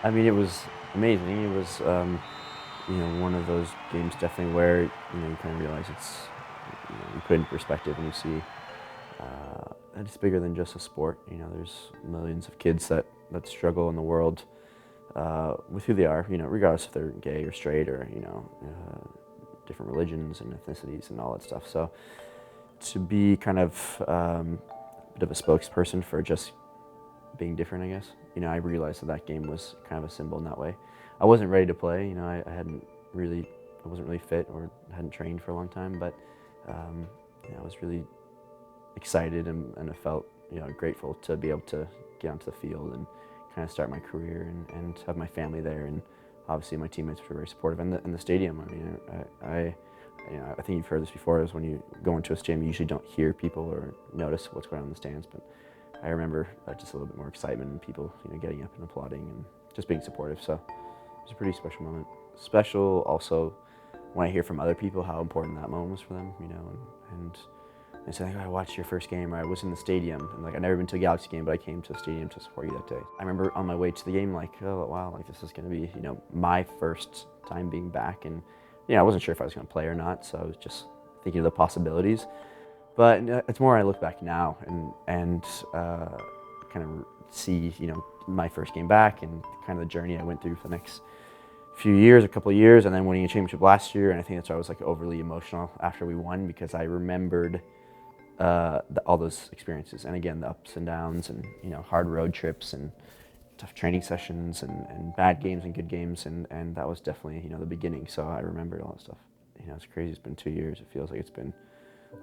I mean, it was amazing. It was, one of those games definitely where, you kind of realize you put it into perspective and you see that it's bigger than just a sport. There's millions of kids that struggle in the world with who they are, regardless if they're gay or straight or, different religions and ethnicities and all that stuff. So to be kind of a bit of a spokesperson for just being different, I guess. I realized that game was kind of a symbol in that way. I wasn't ready to play. I wasn't really fit or hadn't trained for a long time, but I was really excited and I felt, grateful to be able to get onto the field and kind of start my career and have my family there. And obviously my teammates were very supportive. And the stadium, I mean, I think you've heard this before, is when you go into a stadium, you usually don't hear people or notice what's going on in the stands, but I remember just a little bit more excitement and people, getting up and applauding and just being supportive. So it was a pretty special moment. Special also when I hear from other people how important that moment was for them, and they say, I watched your first game, or I was in the stadium, and I'd never been to a Galaxy game, but I came to the stadium to support you that day. I remember on my way to the game, oh wow, this is going to be, my first time being back, and I wasn't sure if I was going to play or not, so I was just thinking of the possibilities. But it's more I look back now and kind of see, my first game back and kind of the journey I went through for the next few years, a couple of years, and then winning a championship last year. And I think that's why I was overly emotional after we won, because I remembered all those experiences. And again, the ups and downs and, hard road trips and tough training sessions and bad games and good games. And that was definitely, the beginning. So I remembered all that stuff. It's crazy. It's been 2 years. It feels like it's been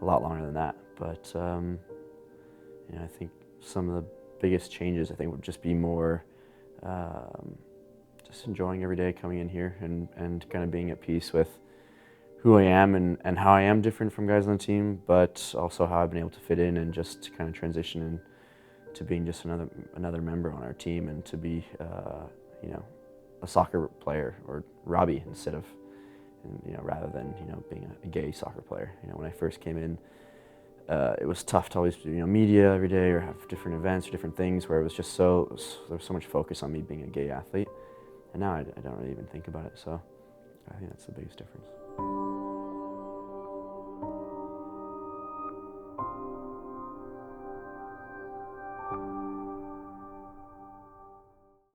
a lot longer than that. But, I think some of the biggest changes, I think, would just be more just enjoying every day coming in here and kind of being at peace with who I am and how I am different from guys on the team, but also how I've been able to fit in and just kind of transition into being just another member on our team, and to be, a soccer player, or Robbie, instead of, rather than, being a gay soccer player. When I first came in, it was tough to always do, media every day or have different events or different things where it was just there was so much focus on me being a gay athlete. And now I don't really even think about it, so I think that's the biggest difference.